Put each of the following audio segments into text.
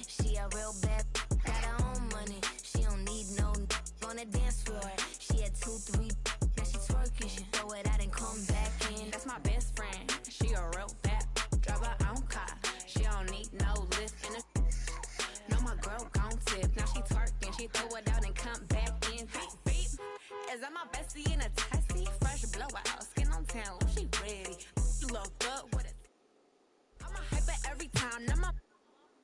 She a real bad, got her own money. She don't need no on the dance floor. She had 2, 3, now she twerking. She throw it out and come back in. That's my best friend. She a real bad, drive her own car. She don't need no lift in the. No, my girl gon' tip. Now she twerking. She throw it out and come back in. Beep, beep. Is that my bestie in a testy? Fresh blowout, skin on town. She ready. You look good with it. I'm a hyper every time. Now my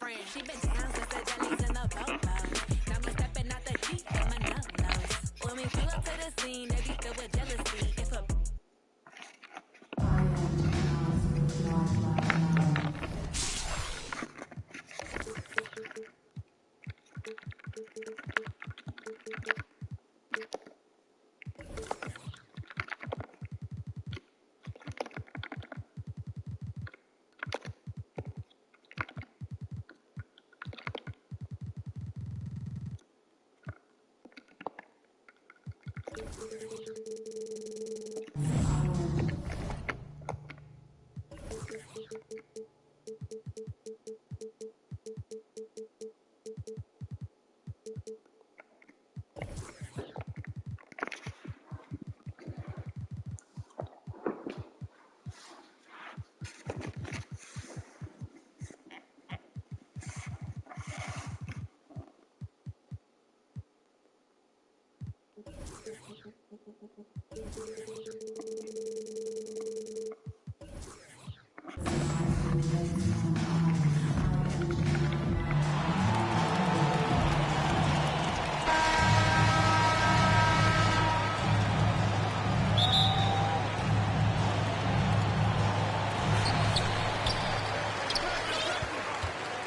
friend. She been down since the jellies in the boat. Now me stepping out the Jeep in my nut nose. When we pull up to the scene, they be filled with jealousy. If a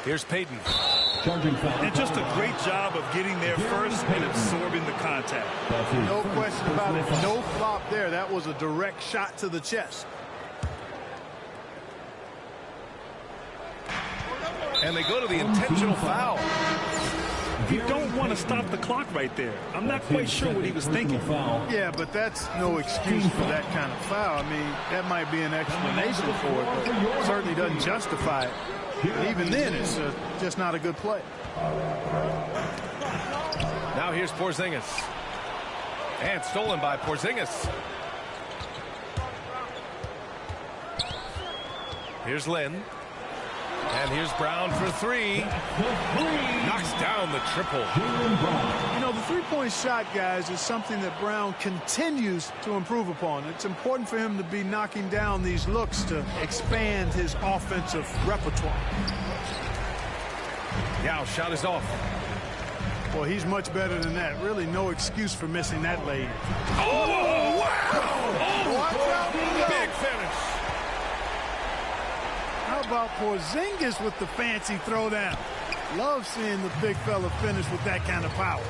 Here's Payton. And just a great job of getting there first and absorbing the contact. No question about it. No flop there. That was a direct shot to the chest. And they go to the intentional foul. You don't want to stop the clock right there. I'm not quite sure what he was thinking. Yeah, but that's no excuse for that kind of foul. I mean, that might be an explanation for it, but certainly doesn't justify it. And even then, it's just not a good play. Now here's Porzingis. And stolen by Porzingis. Here's Lynn. And here's Brown for three. Knocks down the triple. You know, the three-point shot, guys, is something that Brown continues to improve upon. It's important for him to be knocking down these looks to expand his offensive repertoire. Yao shot is off. Well, he's much better than that. Really no excuse for missing that lane. Oh, wow! Watch out! Big finish. How about Porzingis with the fancy throwdown? Love seeing the big fella finish with that kind of power.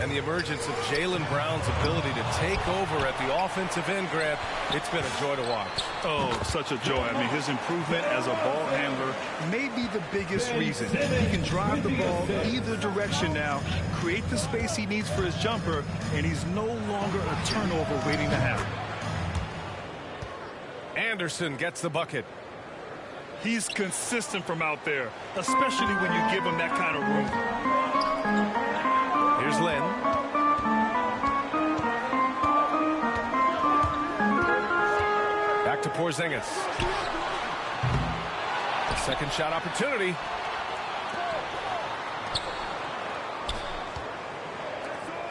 And the emergence of Jaylen Brown's ability to take over at the offensive end, Grant, it's been a joy to watch. Oh, such a joy. I mean, his improvement as a ball handler may be the biggest reason. He can drive the ball either direction now, create the space he needs for his jumper, and he's no longer a turnover waiting to happen. Anderson gets the bucket. He's consistent from out there, especially when you give him that kind of room. Here's Lynn. Back to Porzingis. Second shot opportunity.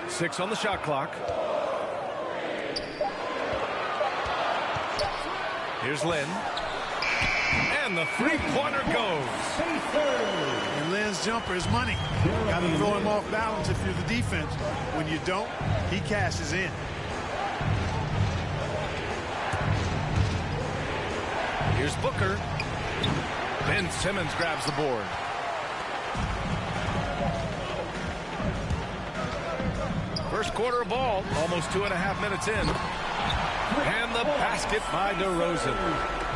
Six on the shot clock. Here's Lynn. And the three-pointer goes. And Lynn's jumper is money. Got to throw him off balance if you're the defense. When you don't, he cashes in. Here's Booker. Ben Simmons grabs the board. First quarter of ball, almost 2.5 minutes in. And the basket by DeRozan.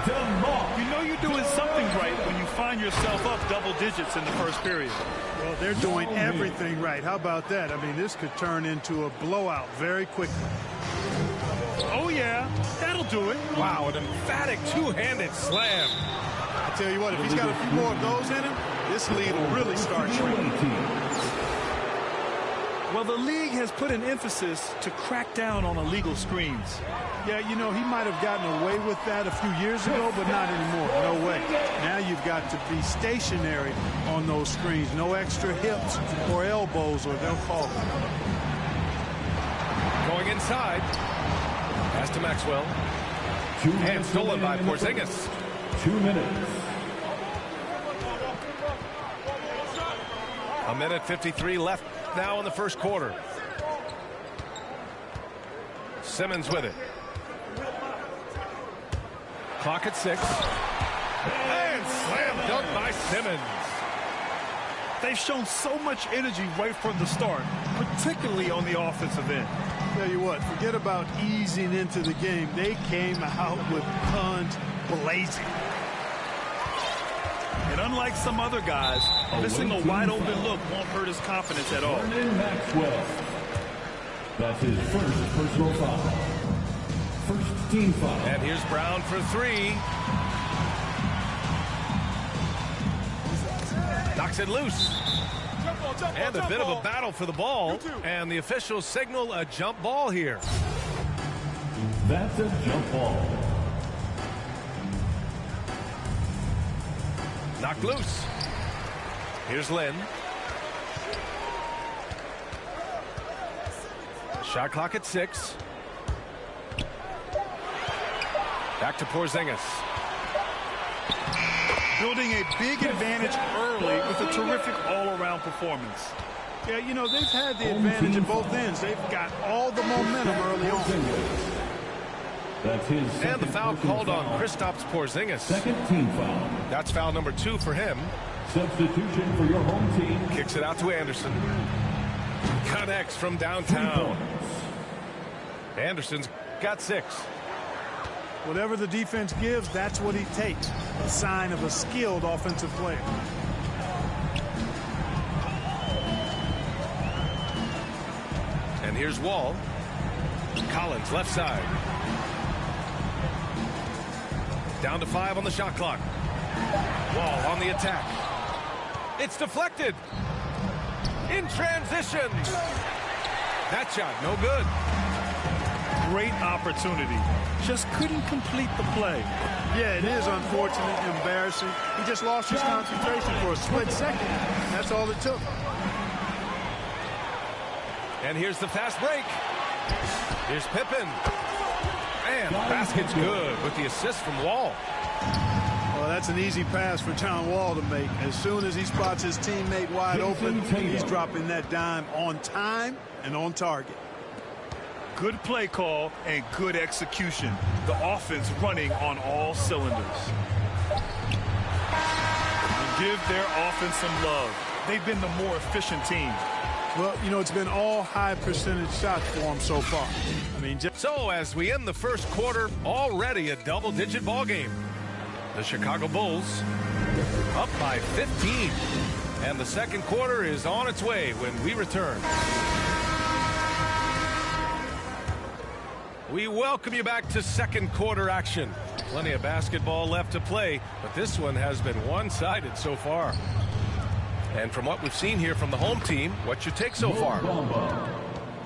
You know you're doing something right when you find yourself up double digits in the first period. Well, they're doing everything right. How about that? I mean, this could turn into a blowout very quickly. Oh, yeah, that'll do it. Wow, an emphatic two-handed slam. I'll tell you what, if he's got a few more of those in him, this lead will really start shrinking. Well, the league has put an emphasis to crack down on illegal screens. Yeah, you know, he might have gotten away with that a few years ago, but not anymore. No way. Now you've got to be stationary on those screens. No extra hips or elbows, or they'll call it. Going inside. Pass to Maxwell. And stolen by Porzingis. 2 minutes. A minute 53 left now in the first quarter. Simmons with it. Clock at 6. And slam dunk by Simmons. They've shown so much energy right from the start, particularly on the offensive end. Tell you what, forget about easing into the game. They came out with guns blazing. And unlike some other guys, missing a wide-open look won't hurt his confidence at all. Vernon Maxwell. That's his first personal foul. First team foul. And here's Brown for 3. Knocks it loose. And a bit of a battle for the ball. And the officials signal a jump ball here. That's a jump ball. Knocked loose. Here's Lynn. Shot clock at 6. Back to Porzingis. Building a big advantage early with a terrific all-around performance. Yeah, you know, they've had the advantage at both ends. They've got all the momentum early on. That's his And the foul called on Kristaps Porzingis. Second team foul. That's foul number 2 for him. Substitution for your home team. Kicks it out to Anderson. Connects from downtown. Anderson's got 6. Whatever the defense gives, that's what he takes. A sign of a skilled offensive player. And here's Wall. Collins left side. Down to 5 on the shot clock. Wall on the attack. It's deflected. In transition. That shot, no good. Great opportunity. Just couldn't complete the play. Yeah, it is unfortunate, embarrassing. He just lost his concentration for a split second. That's all it took. And here's the fast break. Here's Pippen. And the basket's good with the assist from Wall. Well, that's an easy pass for John Wall to make. As soon as he spots his teammate wide open, he's dropping that dime on time and on target. Good play call and good execution. The offense running on all cylinders. And give their offense some love. They've been the more efficient team. Well, you know, it's been all high percentage shots for him so far. I mean, So as we end the first quarter, already a double-digit ball game. The Chicago Bulls up by 15. And the second quarter is on its way when we return. We welcome you back to second quarter action. Plenty of basketball left to play, but this one has been one-sided so far. And from what we've seen here from the home team, what's your take so far?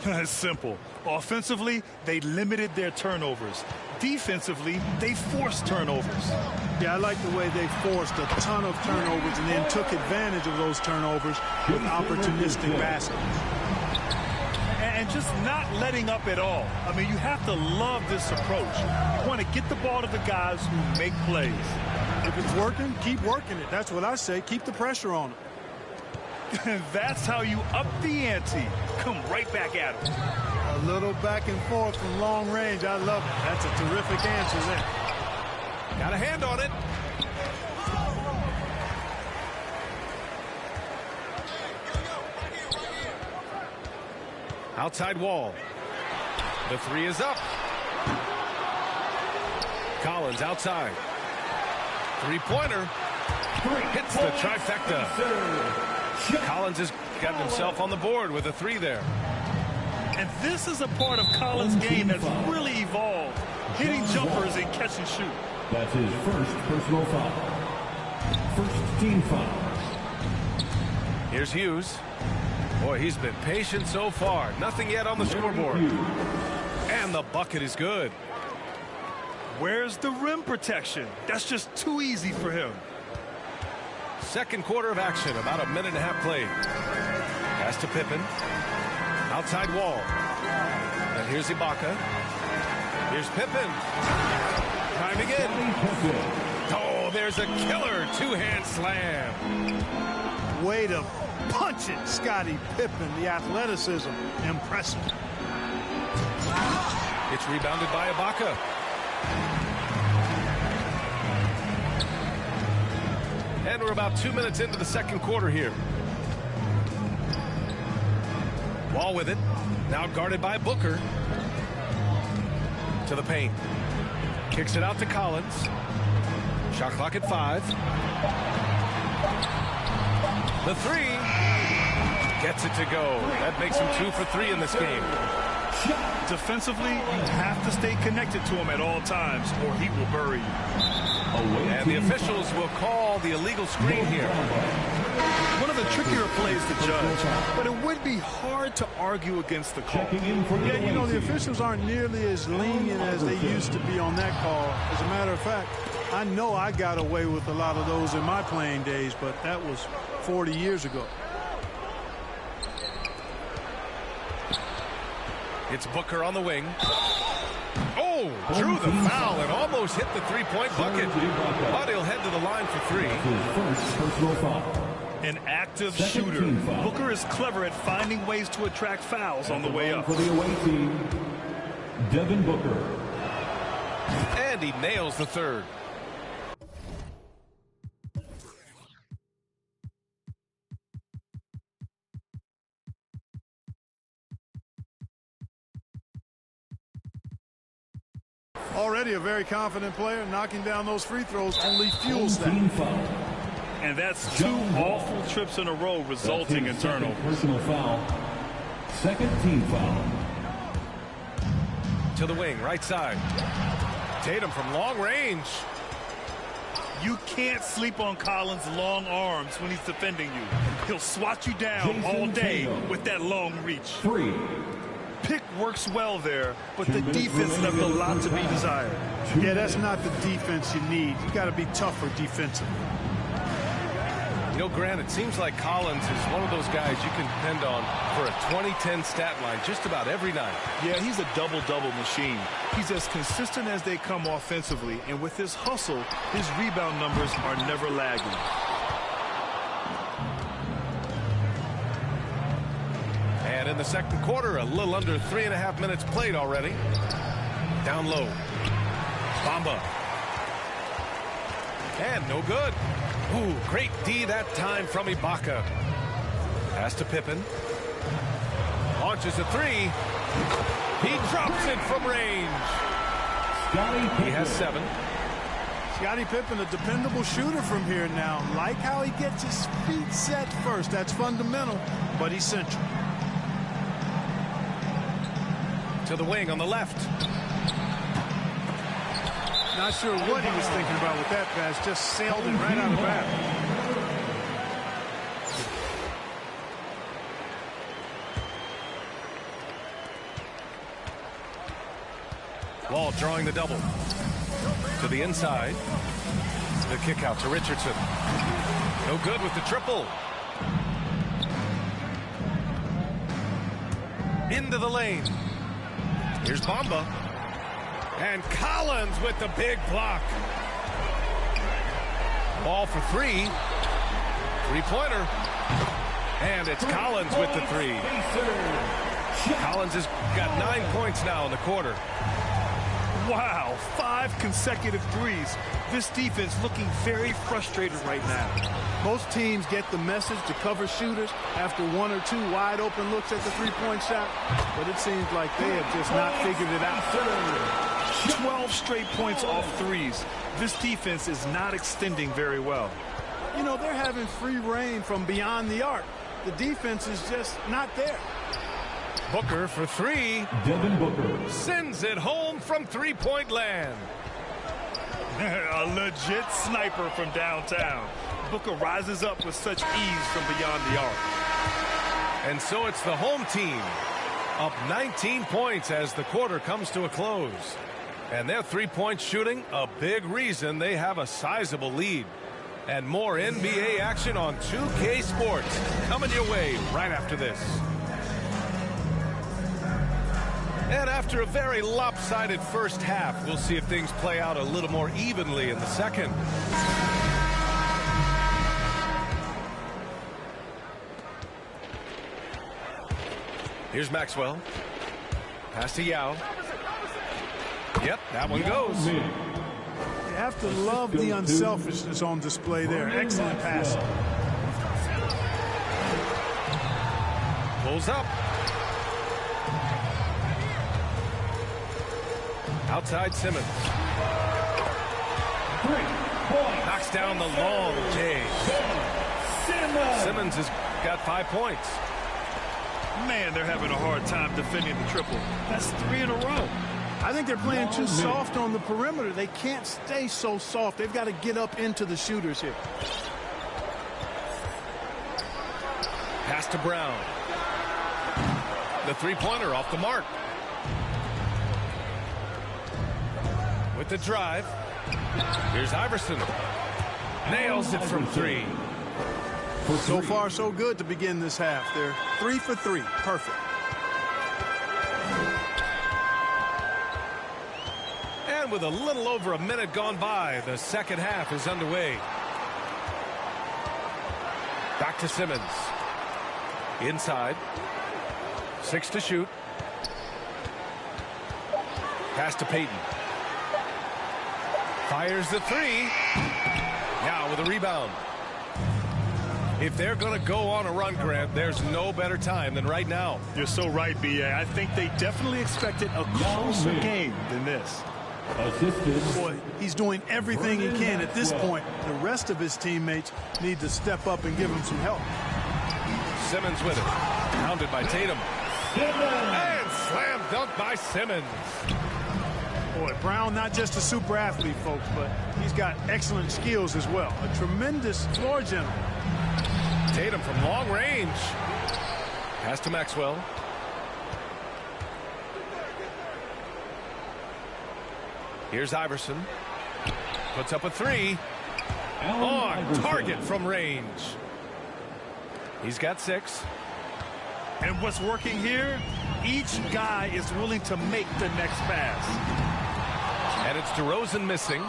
It's simple. Offensively, they limited their turnovers. Defensively, they forced turnovers. Yeah, I like the way they forced a ton of turnovers and then took advantage of those turnovers with opportunistic baskets. And just not letting up at all. I mean, you have to love this approach. You want to get the ball to the guys who make plays. If it's working, keep working it. That's what I say. Keep the pressure on them. And that's how you up the ante. Come right back at them. A little back and forth from long range. I love it. That's a terrific answer there. Got a hand on it. Outside Wall. The 3 is up. Collins outside. Three-pointer. Hits the trifecta. Collins has gotten himself on the board with a 3 there. And this is a part of Collins' game that's really evolved. Hitting jumpers and catch and shoot. That's his first personal foul. team foul. Here's Hughes. Boy, he's been patient so far. Nothing yet on the scoreboard. And the bucket is good. Where's the rim protection? That's just too easy for him. Second quarter of action, about a minute and a half played. Pass to Pippen. Outside wall. And here's Ibaka. Here's Pippen. Time again. Oh, there's a killer two-hand slam. Way to punch it, Scottie Pippen. The athleticism, impressive. It's rebounded by Ibaka. And we're about 2 minutes into the second quarter here. Wall with it. Now guarded by Booker. To the paint. Kicks it out to Collins. Shot clock at 5. The three. Gets it to go. That makes him 2 for 3 in this game. Defensively, you have to stay connected to him at all times, or he will bury you. And the officials will call the illegal screen here. One of the trickier plays to judge, but it would be hard to argue against the call. Yeah, you know, the officials aren't nearly as lenient as they used to be on that call. As a matter of fact, I know I got away with a lot of those in my playing days, but that was 40 years ago. It's Booker on the wing. Oh, drew the foul and almost hit the three-point bucket. But he'll head to the line for 3. An active shooter. Booker is clever at finding ways to attract fouls on the way up. For the away team, Devin Booker. And he nails the third. Already a very confident player. Knocking down those free throws only fuels that. And that's 2 awful trips in a row resulting in turnovers. Personal foul. Second team foul. To the wing, right side. Tatum from long range. You can't sleep on Collins' long arms when he's defending you. He'll swat you down all day with that long reach. 3. Pick works well there, but the defense left a lot to be desired. Yeah, that's not the defense you need. You got to be tougher defensively. You know, Grant, it seems like Collins is one of those guys you can depend on for a 2010 stat line just about every night. Yeah, he's a double-double machine. He's as consistent as they come offensively, and with his hustle, his rebound numbers are never lagging. And in the second quarter, a little under 3.5 minutes played already. Down low. Bamba. And no good. Ooh, great D that time from Ibaka. Pass to Pippen. Launches a 3. He drops it from range. He has 7. Scottie Pippen, a dependable shooter from here now. Like how he gets his feet set first. That's fundamental, but essential. To the wing on the left. Not sure what he was thinking about with that pass. Just sailed it right out of bounds. Wall drawing the double. To the inside. The kick out to Richardson. No good with the triple. Into the lane. Here's Bamba. And Collins with the big block. Ball for 3. Three-pointer. And it's Collins with the 3. Collins has got 9 points now in the quarter. Wow, 5 consecutive threes. This defense looking very frustrated right now. Most teams get the message to cover shooters after 1 or 2 wide open looks at the three-point shot, but it seems like they have just not figured it out. 12 straight points off threes. This defense is not extending very well. You know, they're having free reign from beyond the arc. The defense is just not there. Booker for 3. Devin Booker Sends it home from three-point land. A legit sniper from downtown. Booker rises up with such ease from beyond the arc. And so it's the home team up 19 points as the quarter comes to a close. And their three-point shooting, a big reason they have a sizable lead. And more NBA action on 2K Sports coming your way right after this. And after a very lopsided first half, we'll see if things play out a little more evenly in the second. Here's Maxwell. Pass to Yao. Yep, that one goes. You have to love the unselfishness on display there. Excellent passing. Pulls up. Outside Simmons. Knocks down the long J. Simmons has got 5 points. Man, they're having a hard time defending the triple. That's 3 in a row. I think they're playing too soft on the perimeter. They can't stay so soft. They've got to get up into the shooters here. Pass to Brown. The three-pointer off the mark. With the drive. Here's Iverson. Nails it from 3. So far, so good to begin this half. They're 3 for 3. Perfect. And with a little over a minute gone by, the second half is underway. Back to Simmons. Inside. 6 to shoot. Pass to Payton. Fires the 3. Now with a rebound. If they're going to go on a run, Grant, there's no better time than right now. You're so right, B.A. I think they definitely expected a closer game than this. Boy, he's doing everything he can at this point. The rest of his teammates need to step up and give him some help. Simmons with it. Pounded by Tatum. And slam dunk by Simmons. Boy, Brown not just a super athlete, folks, but he's got excellent skills as well. A tremendous floor general. Tatum from long range. Pass to Maxwell. Here's Iverson. Puts up a 3. On target from range. He's got 6. And what's working here? Each guy is willing to make the next pass. And it's DeRozan missing.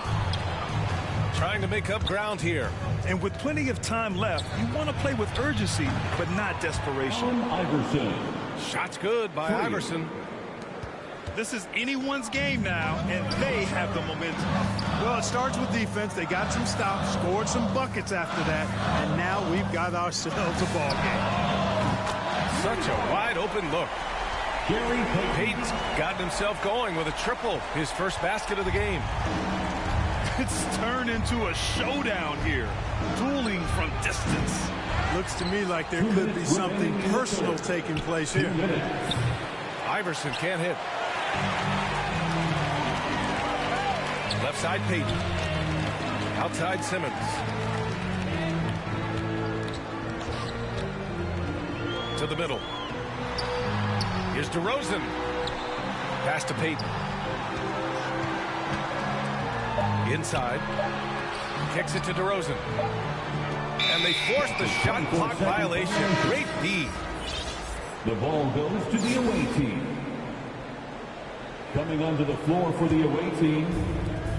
Trying to make up ground here. And with plenty of time left, you want to play with urgency, but not desperation. Iverson. Shot's good by Iverson. This is anyone's game now, and they have the momentum. Well, it starts with defense. They got some stops, scored some buckets after that, and now we've got ourselves a ball game. Such a wide open look. Payton's gotten himself going with a triple, his first basket of the game. It's turned into a showdown here, dueling from distance. Looks to me like there could be something personal taking place here. Iverson can't hit. Left side Payton. Outside Simmons. To the middle. Here's DeRozan. Pass to Payton. Inside. Kicks it to DeRozan. And they force the shot clock violation. Great D. The ball goes to the away team. Coming onto the floor for the away team.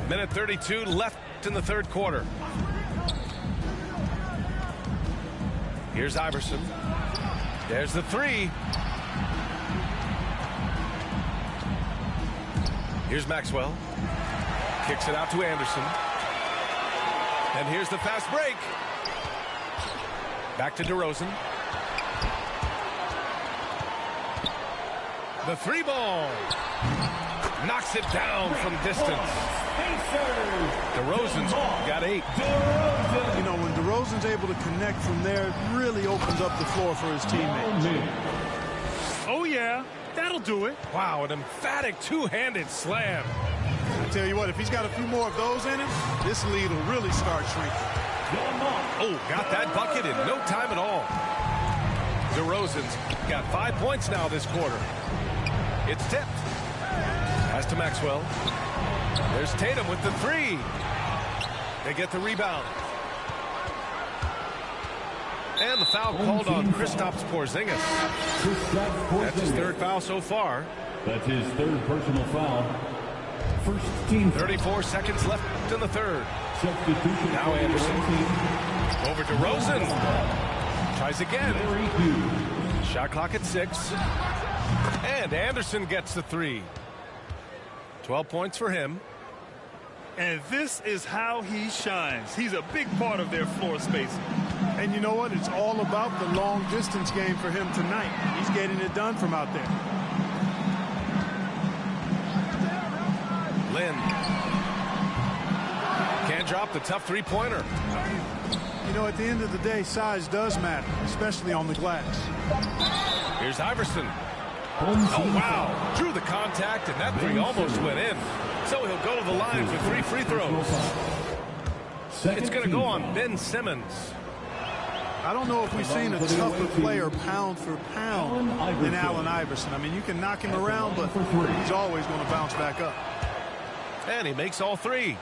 Minute 32 left in the third quarter. Here's Iverson. There's the 3. Here's Maxwell. Kicks it out to Anderson. And here's the fast break. Back to DeRozan. The 3 ball. Knocks it down from distance. DeRozan's got 8. You know, when DeRozan's able to connect from there, it really opens up the floor for his teammates. Oh, yeah. That'll do it. Wow, an emphatic two-handed slam. I tell you what, if he's got a few more of those in him, this lead will really start shrinking. Oh, got that bucket in no time at all. DeRozan's got 5 points now this quarter. It's tipped. Pass to Maxwell. There's Tatum with the three. They get the rebound. And the foul called on Kristaps Porzingis. That's his third foul so far. That's his third personal foul. First team. 34 seconds left in the third. Substitution. Now Anderson. Over to Rosen. Tries again. Shot clock at 6. And Anderson gets the three. 12 points for him. And this is how he shines. He's a big part of their floor spacing. And you know what? It's all about the long distance game for him tonight. He's getting it done from out there. Lynn. Can't drop the tough three-pointer. You know, at the end of the day, size does matter, especially on the glass. Here's Iverson. Oh, wow. Drew the contact, and that three almost went in. So he'll go to the line for 3 free throws. It's going to go on Ben Simmons. I don't know if we've seen a tougher player pound for pound than Allen Iverson. I mean, you can knock him around, but he's always going to bounce back up. And he makes all three.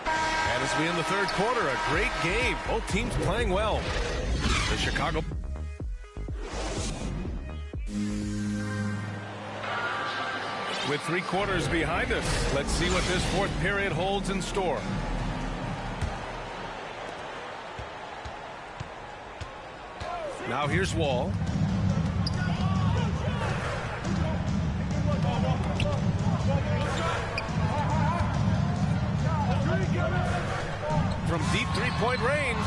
And as we in the third quarter, a great game. Both teams playing well. The Chicago. With 3 quarters behind us, let's see what this fourth period holds in store. Now here's Wall. From deep three-point range.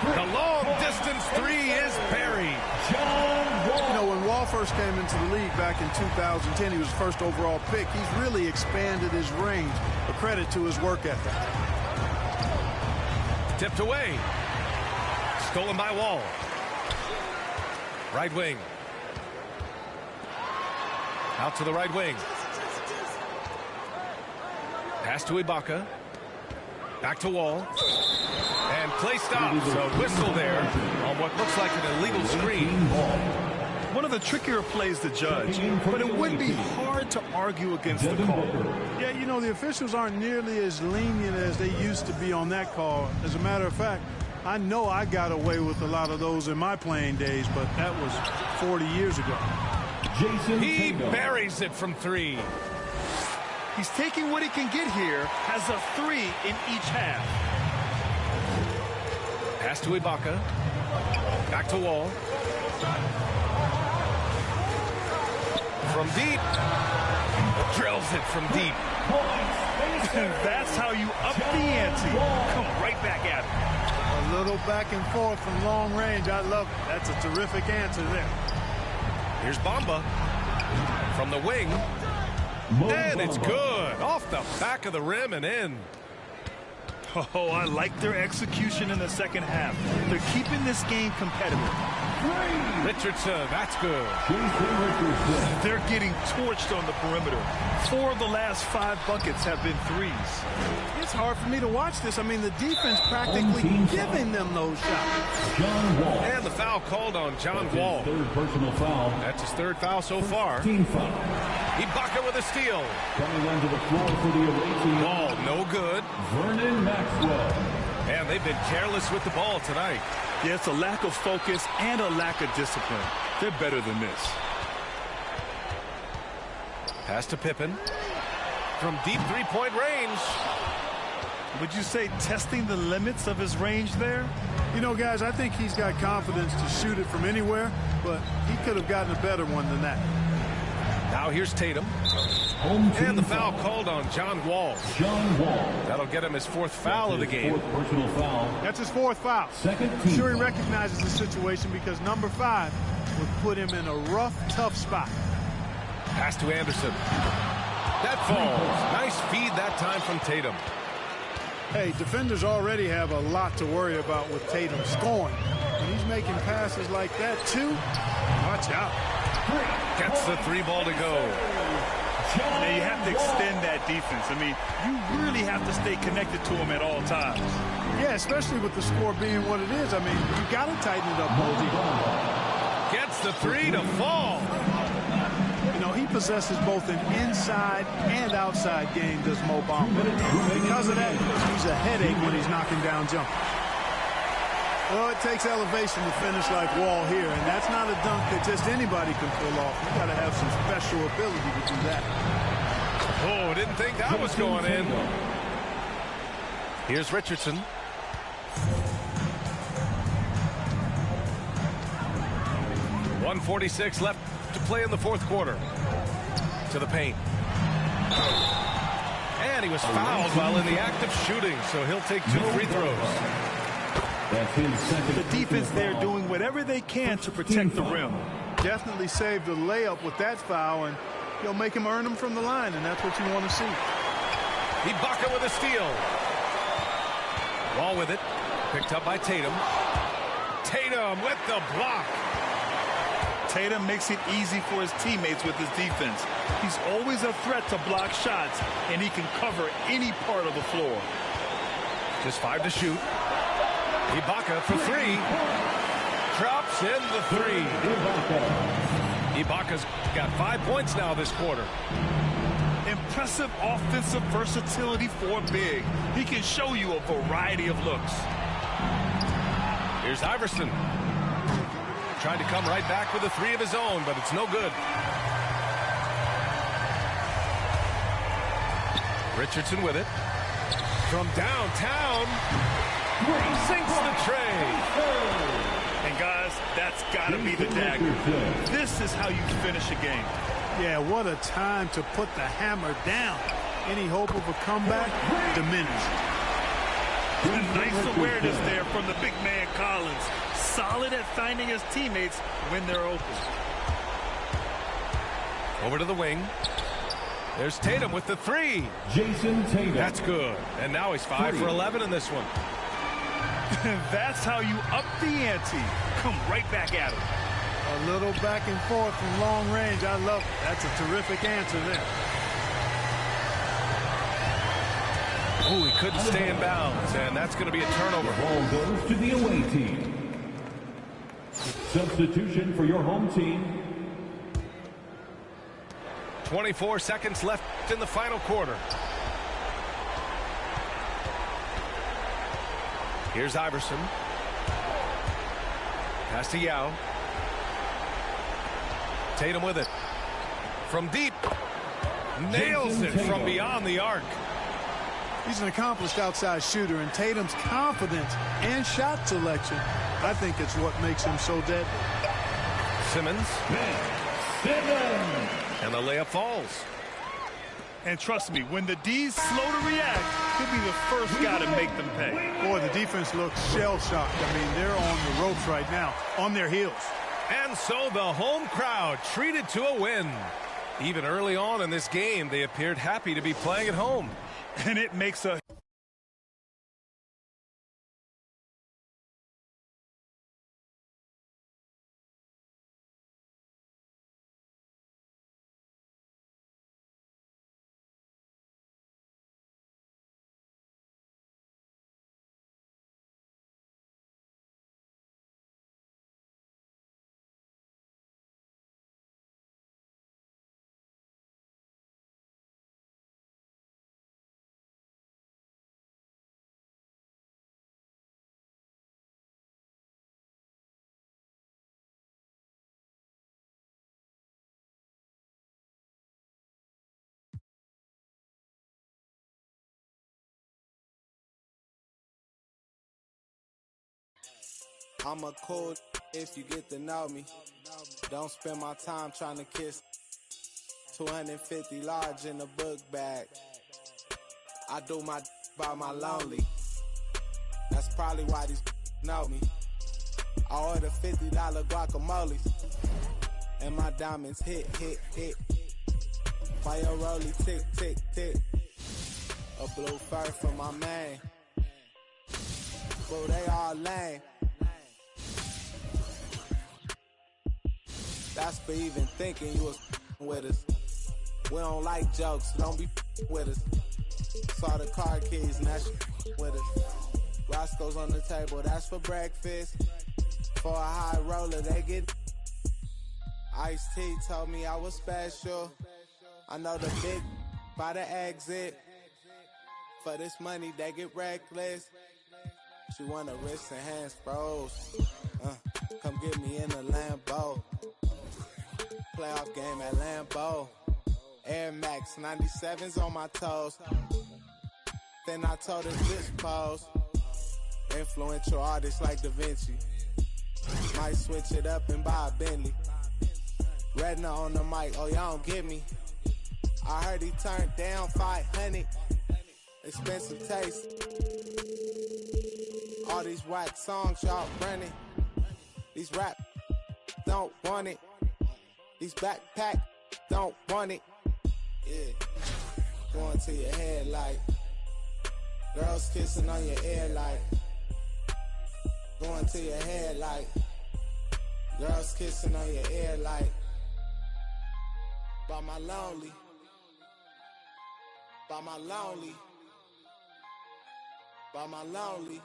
The long-distance three is buried. You know, when Wall first came into the league back in 2010, he was the first overall pick. He's really expanded his range, a credit to his work ethic. Tipped away. Stolen by Wall. Right wing. Out to the right wing. Pass to Ibaka. Back to Wall. And play stops. A whistle there on what looks like an illegal screen. One of the trickier plays to judge, but it would be hard to argue against the call. Yeah, you know, the officials aren't nearly as lenient as they used to be on that call. As a matter of fact, I know I got away with a lot of those in my playing days, but that was 40 years ago. He buries it from 3. He's taking what he can get here, has a 3 in each half. Pass to Ibaka. Back to Wall. From deep. Drills it from deep. And that's how you up the ante. Come right back at him. A little back and forth from long range. I love it. That's a terrific answer there. Here's Bamba. From the wing. And it's good. Off the back of the rim and in. Oh, I like their execution in the second half. They're keeping this game competitive. Richardson, that's good. They're getting torched on the perimeter. 4 of the last 5 buckets have been threes. It's hard for me to watch this. I mean, the defense practically giving them those shots. And the foul called on John Wall. Third personal foul. That's his third foul so far. Team foul. Ibaka with a steal. Coming onto the floor for the away team. Ball no good. Vernon Maxwell. And they've been careless with the ball tonight. Yeah, it's a lack of focus and a lack of discipline. They're better than this. Pass to Pippen. From deep three-point range. Would you say testing the limits of his range there? You know, guys, I think he's got confidence to shoot it from anywhere, but he could have gotten a better one than that. Now here's Tatum. And the foul called on John Wall. That'll get him his 4th foul of the game. Fourth personal foul. That's his 4th foul. Second I'm team sure he foul. recognizes the situation because number 5 would put him in a rough, tough spot. Pass to Anderson. That falls. Nice feed that time from Tatum. Hey, defenders already have a lot to worry about with Tatum scoring. When he's making passes like that, too, watch out. Gets the 3 ball to go. Now you have to extend that defense. I mean, you really have to stay connected to him at all times. Yeah, especially with the score being what it is. I mean, you got to tighten it up, Mosey. Gets the three to fall. You know, he possesses both an inside and outside game, does Mo Bamba. Because of that, he's a headache when he's knocking down jumpers. Well, it takes elevation to finish like Wall here, and that's not a dunk that just anybody can pull off. You got to have some special ability to do that. Oh, didn't think that was going in. Here's Richardson. .146 left to play in the fourth quarter. To the paint. And he was fouled while in the act of shooting, so he'll take 2 free throws. The defense there doing whatever they can to protect the rim. Definitely saved a layup with that foul, and he'll make him earn them from the line, and that's what you want to see. Ibaka with a steal. Wall with it. Picked up by Tatum. Tatum with the block. Tatum makes it easy for his teammates with his defense. He's always a threat to block shots, and he can cover any part of the floor. Just 5 to shoot. Ibaka for 3. Drops in the 3. Ibaka's got 5 points now this quarter. Impressive offensive versatility for a big. He can show you a variety of looks. Here's Iverson. Tried to come right back with a 3 of his own, but it's no good. Richardson with it. From downtown. Sinks the tray. And guys, that's got to be the dagger. This is how you finish a game. Yeah, what a time to put the hammer down. Any hope of a comeback diminished. Nice awareness there from the big man Collins. Solid at finding his teammates when they're open. Over to the wing. There's Tatum with the 3. Jason Tatum. That's good. And now he's 5 for 11 in this one. That's how you up the ante. Come right back at him. A little back and forth from long range. I love it. That's a terrific answer there. Oh, he couldn't stay in bounds, and that's going to be a turnover. Ball goes to the away team. Substitution for your home team. 24 seconds left in the final quarter. Here's Iverson. Pass to Yao. Tatum with it. From deep. Nails it from beyond the arc. He's an accomplished outside shooter, and Tatum's confidence and shot selection, I think it's what makes him so deadly. Simmons. And the layup falls. And trust me, when the D's slow to react, he'll be the first guy to make them pay. Boy, the defense looks shell-shocked. I mean, they're on the ropes right now, on their heels. And so the home crowd treated to a win. Even early on in this game, they appeared happy to be playing at home. And it makes a... I'm a cool if you get to know me. Don't spend my time trying to kiss. 250 large in the book bag. I do my by my lonely. That's probably why these know me. I order $50 guacamoles. And my diamonds hit. Why your rollie tick, tick, tick. A blue fur for my man. Boo, they all lame. That's for even thinking you was with us. We don't like jokes, don't be with us. Saw the car keys, now she with us. Roscoe's on the table, that's for breakfast. For a high roller, they get. Ice-T told me I was special. I know the big by the exit. For this money, they get reckless. She want her wrists and hands froze. Come get me in a Lambo. Playoff game at Lambeau. Air Max 97s on my toes. Then I told her bitch pose. Influential artists like Da Vinci. Might switch it up and buy a Bentley. Redna on the mic, oh y'all don't get me. I heard he turned down 500. Expensive taste. All these whack songs y'all running. These rap don't want it. These backpack don't want it. Yeah, going to your head like girls kissing on your ear like going to your head like girls kissing on your ear like by my lonely, by my lonely, by my lonely.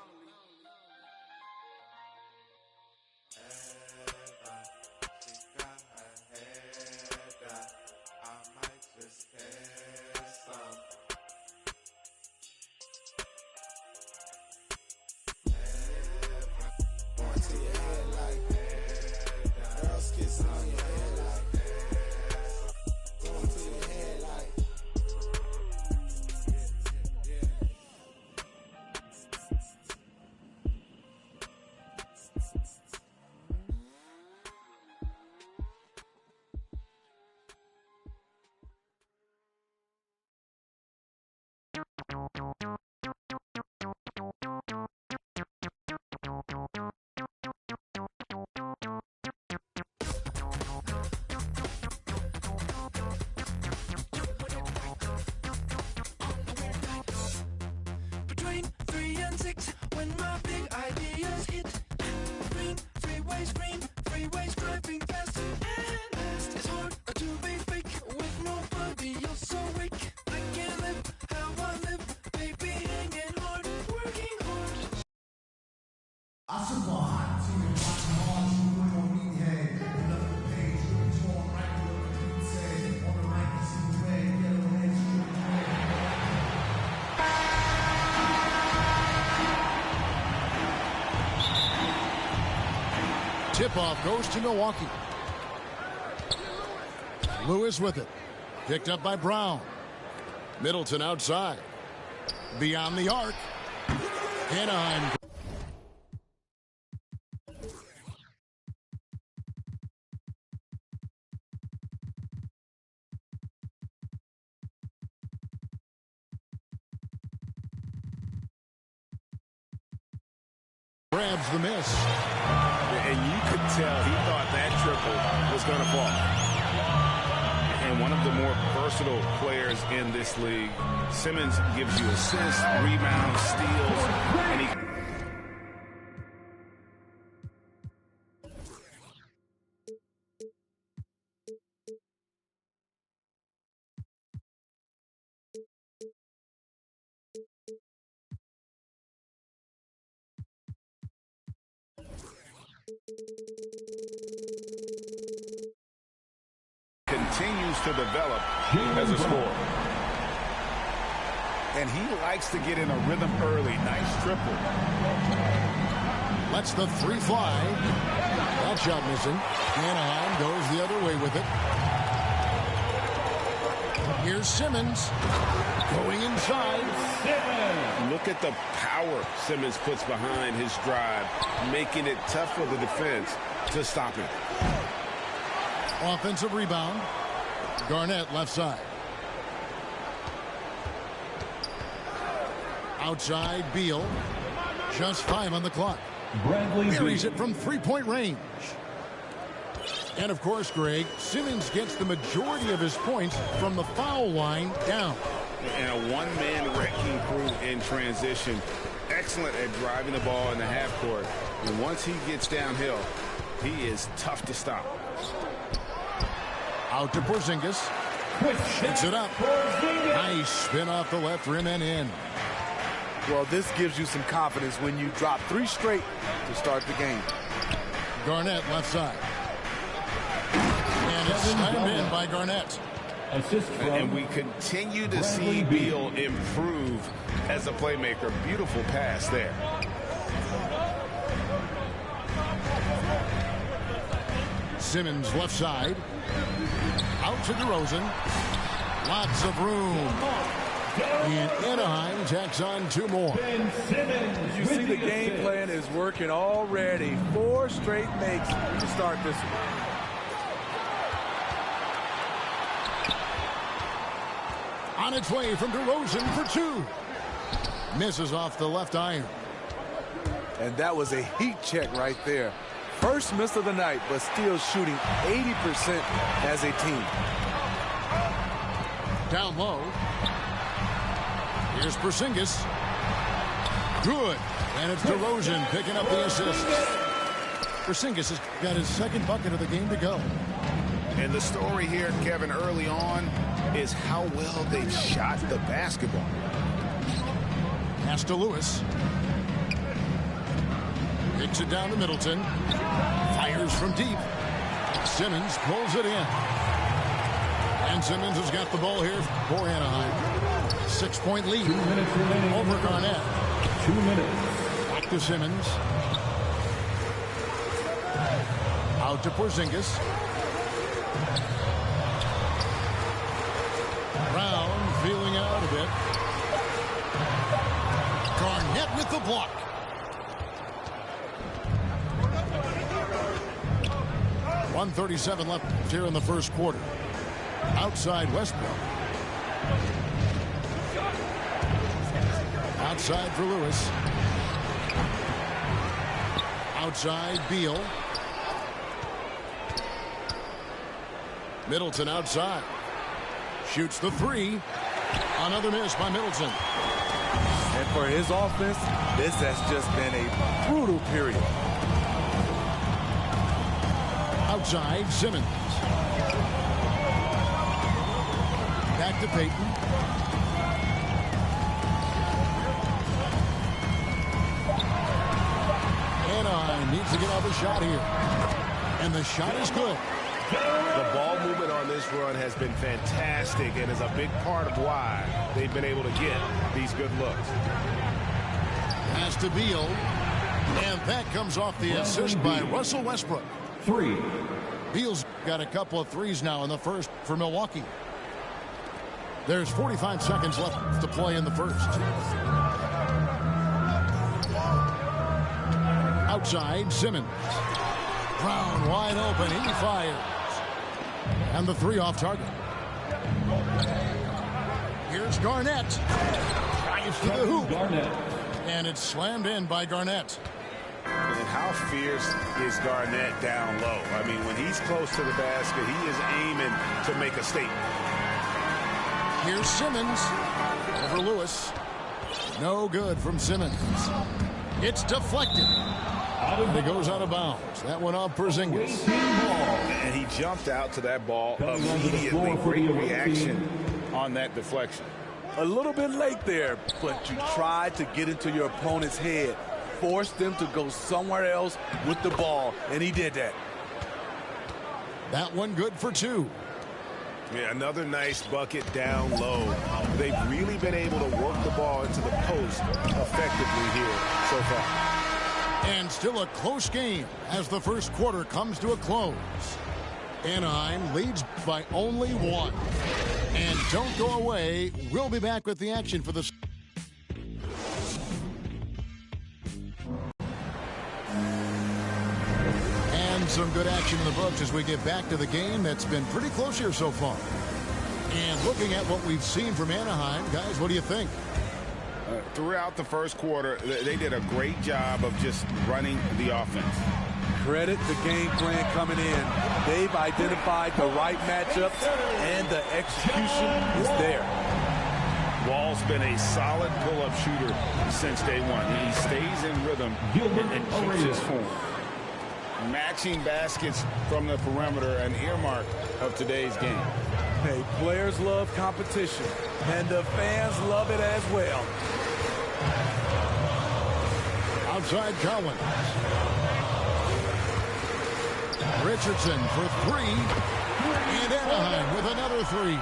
Between 3 and 6, when my big ideas hit. Green, freeways driving fast and fast. It's hard to be fake with nobody else so weak. I can't live how I live, baby, hanging hard, working hard. I survived to watch hard, you put on me head. Open up the page, look torn right, look what you say. On the right, you see the red, yellow heads, Tip-off goes to Milwaukee. Lewis with it. Picked up by Brown. Middleton outside. Beyond the arc. Anaheim. Grabs the miss. And you could tell he thought that triple was going to fall. And one of the more versatile players in this league. Simmons gives you assists, rebounds, steals, and he... continues to develop as a scorer. And he likes to get in a rhythm early. Nice triple. Lets the three fly. That shot missing. Anaheim goes the other way with it. Here's Simmons going inside. Look at the power Simmons puts behind his drive, making it tough for the defense to stop him. Offensive rebound. Garnett left side. Outside Beal. Just 5 on the clock. Buries it from three-point range. And of course, Greg, Simmons gets the majority of his points from the foul line down. And a one-man wrecking crew in transition. Excellent at driving the ball in the half court. And once he gets downhill, he is tough to stop. Out to Porzingis. Shoots it up. Nice spin off the left rim and in. Well, this gives you some confidence when you drop 3 straight to start the game. Garnett left side. And it's slammed in by Garnett. And we continue to see Beal improve as a playmaker. Beautiful pass there. Simmons left side. Out to DeRozan. Lots of room. And Anaheim tacks on 2 more. You see the game plan is working already. 4 straight makes to start this one. On its way from DeRozan for 2. Misses off the left iron. And that was a heat check right there. First miss of the night, but still shooting 80% as a team. Down low. Here's Porzingis. Good. And it's DeRozan picking up the assist. Porzingis has got his 2nd bucket of the game to go. And the story here, Kevin, early on is how well they shot the basketball. Pass to Lewis. Kicks it down to Middleton. Fires from deep. Simmons pulls it in. And Simmons has got the ball here for Anaheim. 6-point lead over Garnett. 2 minutes. Back to Simmons. Out to Porzingis. Brown feeling out a bit. Garnett with the block. .137 left here in the first quarter. Outside Westbrook. Outside for Lewis. Outside Beal. Middleton outside. Shoots the 3. Another miss by Middleton. And for his offense, this has just been a brutal period. Outside Simmons. Back to Payton. Anaheim needs to get off a shot here. And the shot is good. The ball movement on this run has been fantastic and is a big part of why they've been able to get these good looks. Pass to Beal. And that comes off the assist by Russell Westbrook. 3. Beal's got a couple of threes now in the first for Milwaukee. There's 45 seconds left to play in the first. Outside, Simmons. Brown wide open. He fires. And the 3 off target. Here's Garnett. Drives to the hoop. And it's slammed in by Garnett. And how fierce is Garnett down low? I mean, when he's close to the basket, he is aiming to make a statement. Here's Simmons over Lewis. No good from Simmons. It's deflected. And it goes out of bounds. That went off Porzingis. And he jumped out to that ball immediately. Great reaction on that deflection. A little bit late there, but you tried to get into your opponent's head. Force them to go somewhere else with the ball, and he did that. That one good for 2. Yeah, another nice bucket down low. They've really been able to work the ball into the post effectively here so far. And still a close game as the first quarter comes to a close. Anaheim leads by only 1. And don't go away. We'll be back with the action for the... And some good action in the books as we get back to the game that's been pretty close here so far. And looking at what we've seen from Anaheim, guys, what do you think? Throughout the first quarter, they did a great job of just running the offense. Credit the game plan coming in. They've identified the right matchups, and the execution is there. Wall's been a solid pull-up shooter since day one. He stays in rhythm and keeps his form. Matching baskets from the perimeter, an earmark of today's game. Hey, players love competition, and the fans love it as well. Outside Collins. Richardson for three. And Anaheim with another three.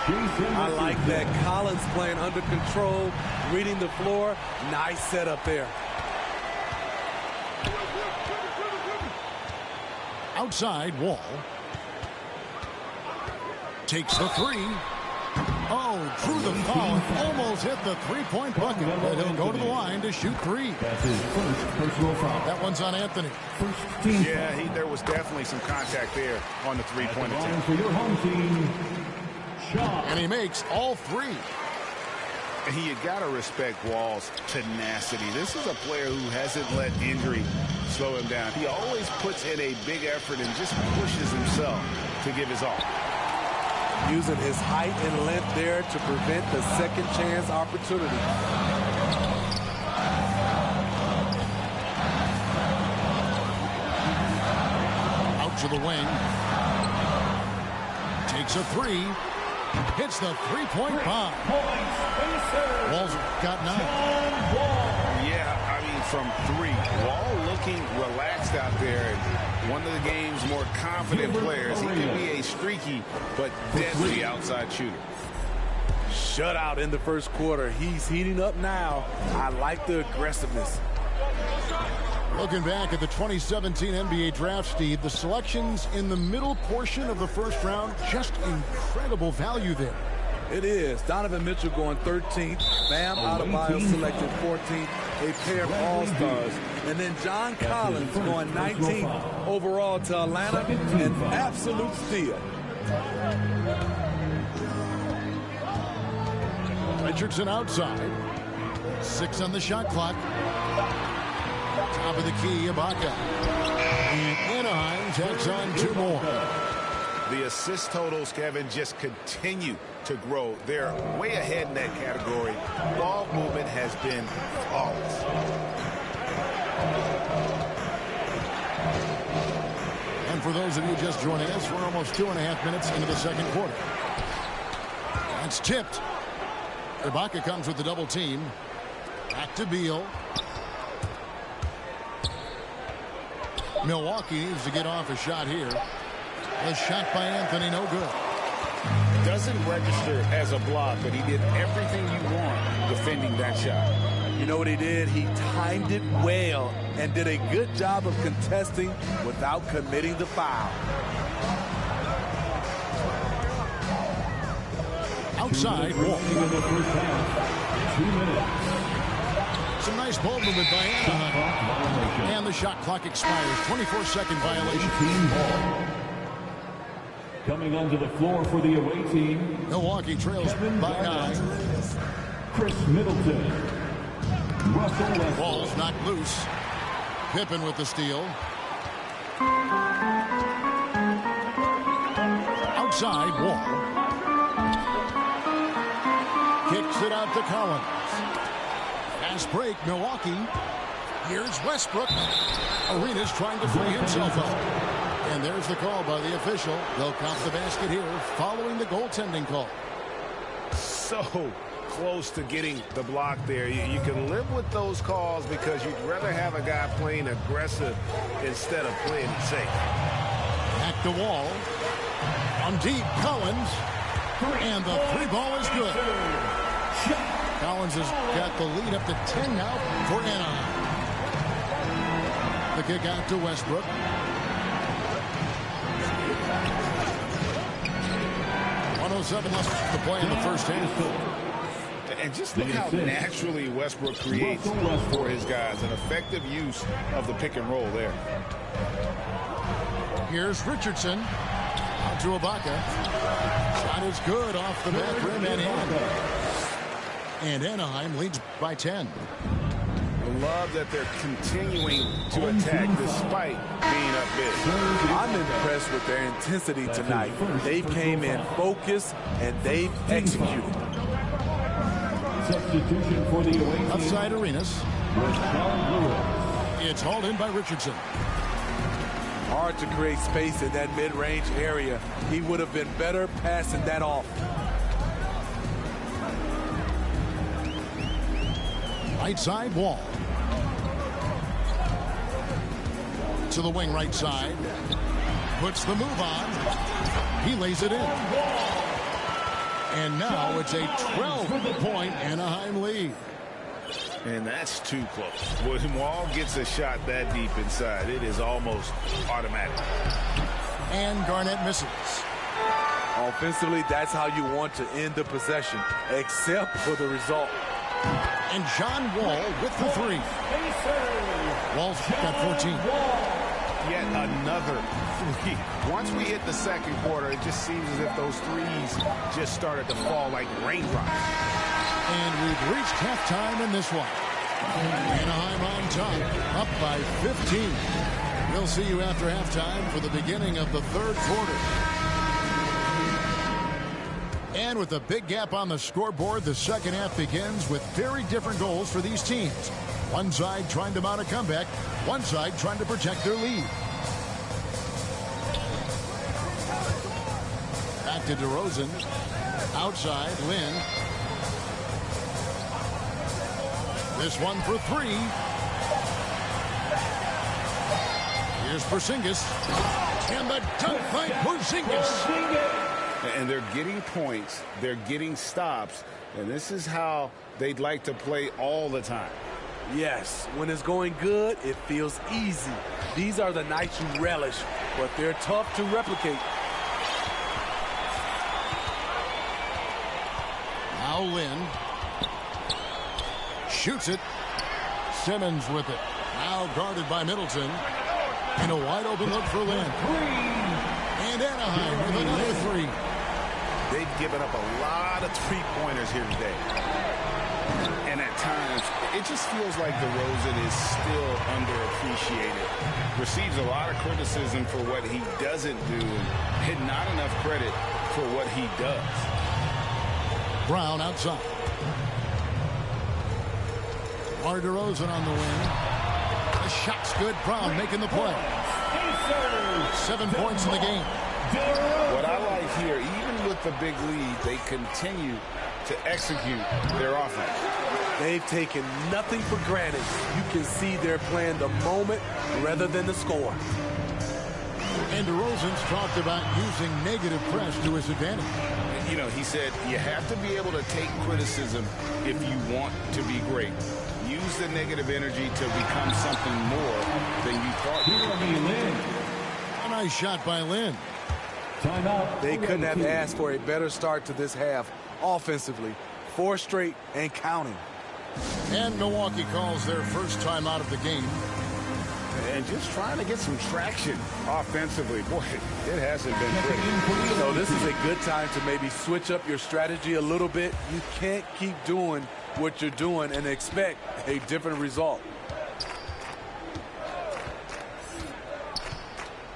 I like that. Collins playing under control, reading the floor. Nice setup there. Outside, Wall. Takes the three. Oh, drew the foul. Almost hit the three-point bucket. But he'll go to the line to shoot three. That's his first personal foul. That one's on Anthony. First team Yeah, there was definitely some contact there on the three-point attempt. for your home team, Shaw. And he makes all three. And you got to respect Wall's tenacity. This is a player who hasn't let injury slow him down. He always puts in a big effort and just pushes himself to give his all. Using his height and length there to prevent the second chance opportunity. Out to the wing. Takes a three. Hits the three-point bomb. Wall's got 9. Yeah, I mean, from three. Wall looking relaxed out there. And one of the game's more confident players. He can be a streaky but deadly outside shooter. Shutout in the first quarter. He's heating up now. I like the aggressiveness. Looking back at the 2017 NBA draft, Steve, the selections in the middle portion of the first round, just incredible value there. It is. Donovan Mitchell going 13th. Bam Adebayo selected 14th. A pair of all-stars. And then John Collins going 19th overall to Atlanta. An absolute steal. Richardson outside. 6 on the shot clock. Top of the key, Ibaka. And Anaheim takes on 2 more. The assist totals, Kevin, just continue to grow. They're way ahead in that category. Ball movement has been flawless. And for those of you just joining us, we're almost 2.5 minutes into the second quarter. That's tipped. Ibaka comes with the double team. Back to Beal. Milwaukee needs to get off a shot here. A shot by Anthony, no good. Doesn't register as a block, but he did everything you want defending that shot. You know what he did? He timed it well and did a good job of contesting without committing the foul. Outside, Wall. 2 minutes. Some nice ball movement by Anaheim. And the shot clock expires. 24-second violation. Team ball. Coming onto the floor for the away team. Milwaukee trails by 9. Chris Middleton. Russell Westbrook. Ball's knocked loose. Pippen with the steal. Outside, Wall. Kicks it out to Collins. Fast break, Milwaukee. Here's Westbrook. Arenas trying to free himself up. And there's the call by the official. They'll count the basket here following the goaltending call. So close to getting the block there. You can live with those calls because you'd rather have a guy playing aggressive instead of playing it safe. Back to Wall. On deep, Collins. And the 3 ball is good. Collins has got the lead up to 10 now for Anaheim. The kick out to Westbrook. .107 left to play in the first half. And just look how naturally Westbrook creates for his guys. An effective use of the pick and roll there. Here's Richardson. Out to Ibaka. Shot is good off the back rim and in. And Anaheim leads by 10. Love that they're continuing to attack despite being up big. I'm impressed with their intensity tonight. They came in focused and they've executed. Substitution for the away team. Outside Arenas. It's hauled in by Richardson. Hard to create space in that mid-range area. He would have been better passing that off. Right side Wall. To the wing right side. Puts the move on. He lays it in. And now it's a 12-point Anaheim lead. And that's too close. When Wall gets a shot that deep inside, it is almost automatic. And Garnett misses. Offensively, that's how you want to end the possession, except for the result. And John Wall with the three. Wall's got 14. Yet another three. Once we hit the second quarter, it just seems as if those threes just started to fall like raindrops. And we've reached halftime in this one. Anaheim on top, up by 15. We'll see you after halftime for the beginning of the third quarter. And with a big gap on the scoreboard, the second half begins with very different goals for these teams. One side trying to mount a comeback, one side trying to protect their lead. Back to DeRozan. Outside, Lynn. This one for three. Here's Porzingis. And the dunk by Porzingis. And they're getting points. They're getting stops. And this is how they'd like to play all the time. Yes, when it's going good, it feels easy. These are the nights you relish, but they're tough to replicate. Now Lynn. Shoots it. Simmons with it. Now guarded by Middleton. And a wide open look for Lynn. And Anaheim with another three. They've given up a lot of three-pointers here today. And at times, it just feels like DeRozan is still underappreciated. Receives a lot of criticism for what he doesn't do and not enough credit for what he does. Brown outside. Mar DeRozan on the wing. The shot's good. Brown making the play. 7 points in the game. What I like here, even with the big lead, they continue to execute their offense. They've taken nothing for granted. You can see they're playing the moment rather than the score. And DeRozan's talked about using negative press to his advantage. You know, he said you have to be able to take criticism if you want to be great. Use the negative energy to become something more than you thought you could be. A nice shot by Lynn. They couldn't have asked for a better start to this half offensively. 4 straight and counting. And Milwaukee calls their first time out of the game. And just trying to get some traction offensively. Boy, it hasn't been pretty. So this is a good time to maybe switch up your strategy a little bit. You can't keep doing what you're doing and expect a different result.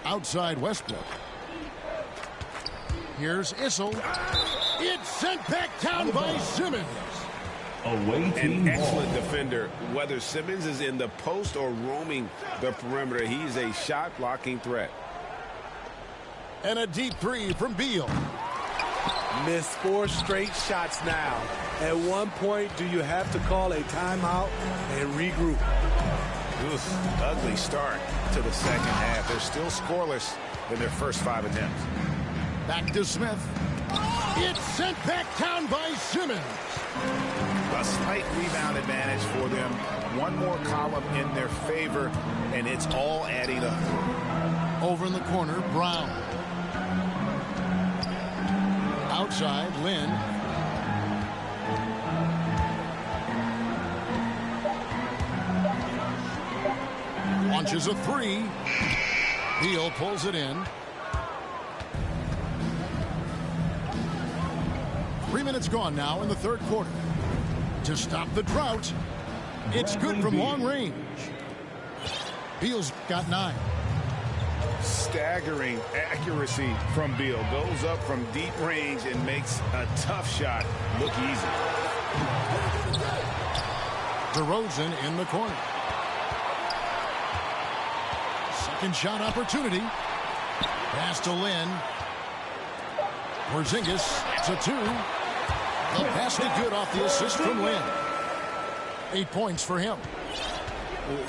Outside Westbrook. Here's Issel. It's sent back down by Simmons. An excellent defender. Whether Simmons is in the post or roaming the perimeter, he's a shot-blocking threat. And a deep three from Beal. Missed 4 straight shots now. At one point, do you have to call a timeout and regroup? Oof, ugly start to the second half. They're still scoreless in their first 5 attempts. Back to Smith. It's sent back down by Simmons. A slight rebound advantage for them. One more column in their favor, and it's all adding up. Over in the corner, Brown. Outside, Lynn. Launches a three. Beal pulls it in. 3 minutes gone now in the third quarter. To stop the drought, it's good from long range. Beal's got 9. Staggering accuracy from Beal. Goes up from deep range and makes a tough shot look easy. DeRozan in the corner. Second shot opportunity. Pass to Lin. Porzingis, it's a 2. The basket good off the assist from Lin. 8 points for him.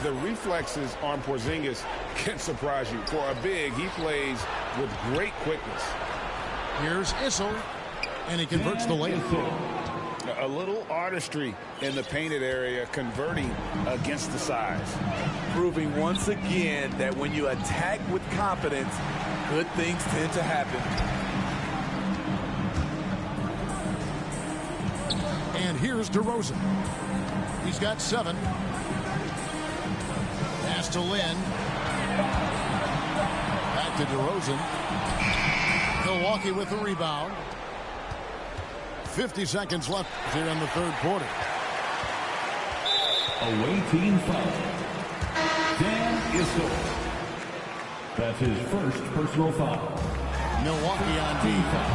The reflexes on Porzingis can surprise you. For a big, he plays with great quickness. Here's Issel, and he converts the layup. A little artistry in the painted area, converting against the size. Proving once again that when you attack with confidence, good things tend to happen. And here's DeRozan. He's got 7. Pass to Lin. Back to DeRozan. Milwaukee with the rebound. 50 seconds left here in the third quarter. Away team foul. Dan Issel. That's his first personal foul. Milwaukee on defense.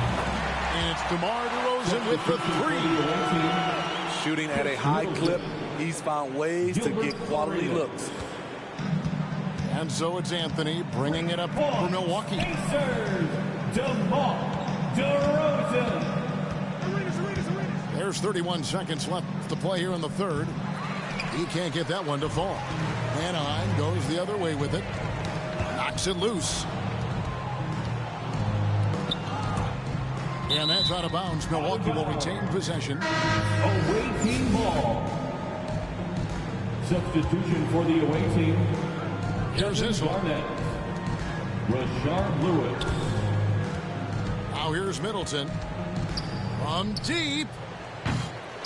And it's DeMar DeRozan with the 3. Shooting at a high clip, he's found ways to get quality looks. And so it's Anthony bringing it up for Milwaukee. DeMar DeRozan. There's 31 seconds left to play here in the third. He can't get that one to fall. Anaheim goes the other way with it. Knocks it loose. And that's out of bounds. Milwaukee will retain possession. Away team ball. Substitution for the away team. Here's Issel. Rashard Lewis. Now here's Middleton. From deep.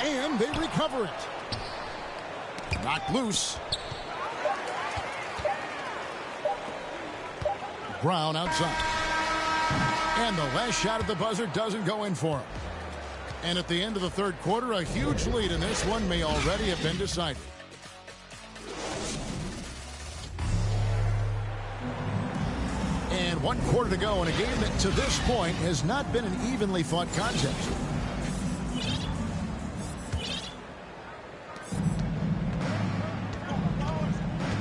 And they recover it. Knocked loose. Brown outside. And the last shot at the buzzer doesn't go in for him. And at the end of the third quarter, a huge lead in this one may already have been decided. And 1 quarter to go in a game that to this point has not been an evenly fought contest.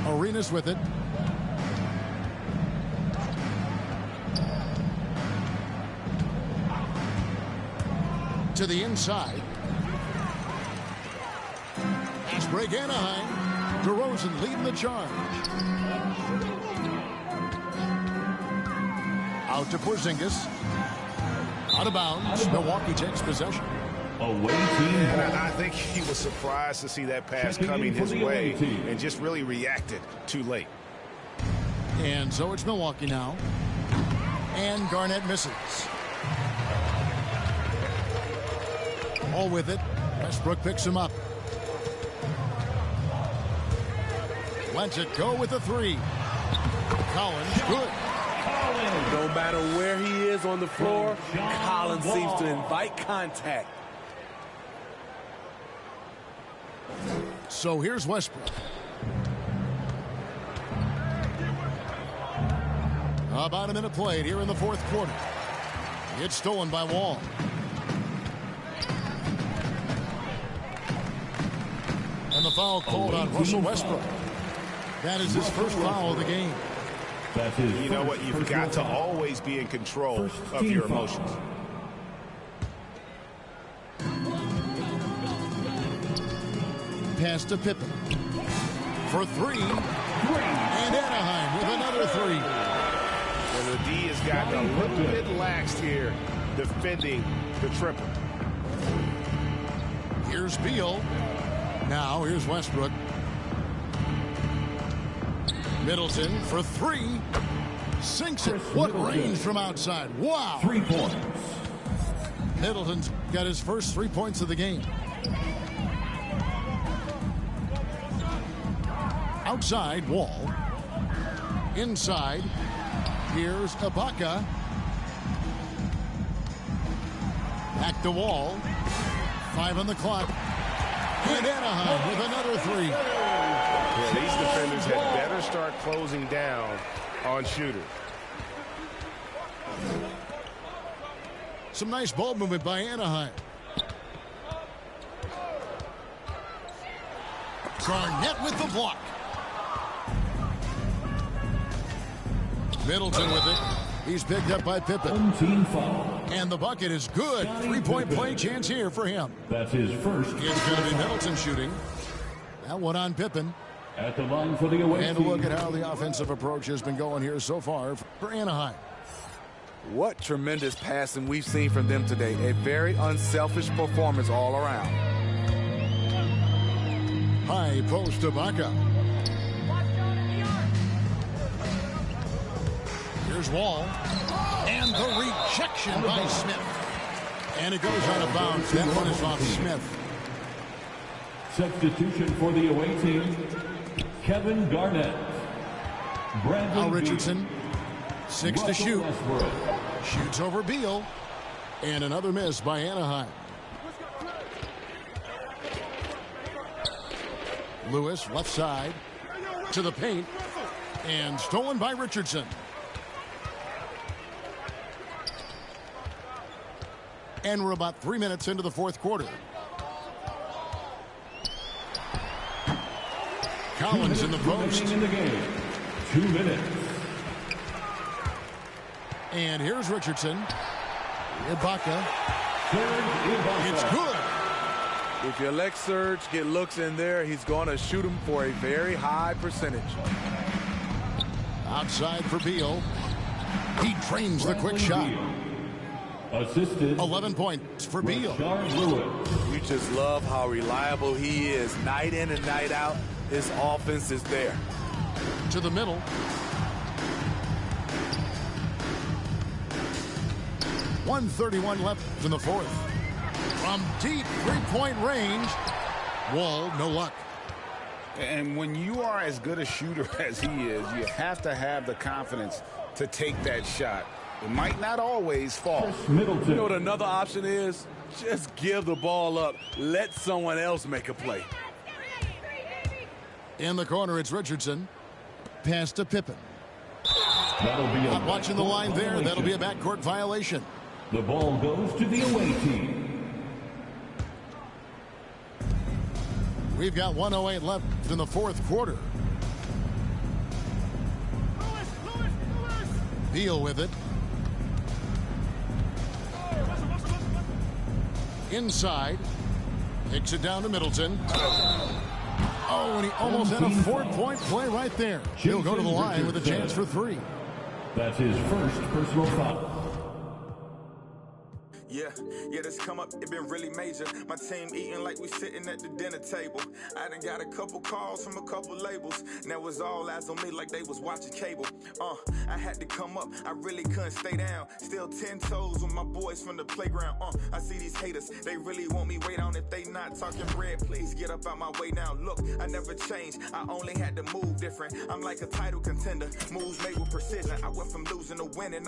Arenas with it. To the inside. Pass break Anaheim. DeRozan leading the charge. Out to Porzingis. Out of bounds. Milwaukee takes possession. Away team. And I think he was surprised to see that pass coming his way and just really reacted too late. And so it's Milwaukee now. And Garnett misses. All with it. Westbrook picks him up. Lets it go with the 3. Collins, good. No matter where he is on the floor, Collins seems to invite contact. So here's Westbrook. About a minute played here in the fourth quarter. It's stolen by Wall. And the foul called on Russell Westbrook. That is his first foul of the game. You know what? You've got to always be in control of your emotions. Pass to Pippen. For 3. And Anaheim with another 3. And the D has gotten a little bit laxed here defending the triple. Here's Beal. Now here's Westbrook. Middleton for 3. Sinks it. What range from outside. Wow. 3 points. Middleton's got his first 3 points of the game. Outside, Wall. Inside, here's Ibaka. Back to Wall. 5 on the clock. And Anaheim with another 3. Yeah, these defenders had better start closing down on shooters. Some nice ball movement by Anaheim. Garnett with the block. Middleton with it. He's picked up by Pippen. Team foul. And the bucket is good. Three-point play chance here for him. That's his first. It's going to be Middleton shooting. That one on Pippen. At the line for the away And team. look at how the offensive approach has been going here so far for Anaheim. What tremendous passing we've seen from them today. A very unselfish performance all around. High post to Ibaka. Here's Wall. And the rejection by Smith. And it goes out of bounds. That one is off Smith. Substitution for the away team, Kevin Garnett. Bradley Al Richardson, 6 to shoot. Westbrook. Shoots over Beal. And another miss by Anaheim. Lewis, left side, to the paint. And stolen by Richardson. And we're about 3 minutes into the fourth quarter. Collins in the post. In the game. 2 minutes. And here's Richardson. Ibaka. Ibaka. It's good. If you let Serge get looks in there, he's going to shoot him for a very high percentage. Outside for Beal. He drains the quick shot. Assisted. 11 points for Beal. We just love how reliable he is night in and night out. His offense is there. To the middle. .131 left in the fourth. From deep three-point range. Wall, no luck. And when you are as good a shooter as he is, you have to have the confidence to take that shot. It might not always fall. You know what another option is? Just give the ball up. Let someone else make a play. In the corner, it's Richardson. Pass to Pippen. That'll be Not watching the line there. That'll be a backcourt violation. The ball goes to the away team. We've got 1:08 left in the fourth quarter. Beal with it. Inside. Takes it down to Middleton. Oh, and he almost had a 4-point play right there. He'll go to the line with a chance for 3. That's his first personal foul. Yeah, this come up, it been really major. My team eating like we sitting at the dinner table. I done got a couple calls from a couple labels. And that was all eyes on me like they was watching cable. I had to come up, I really couldn't stay down. Still 10 toes with my boys from the playground. I see these haters, they really want me way down. If they not talking bread, please get up out my way now. Look, I never changed, I only had to move different. I'm like a title contender, moves made with precision. I went from losing to winning.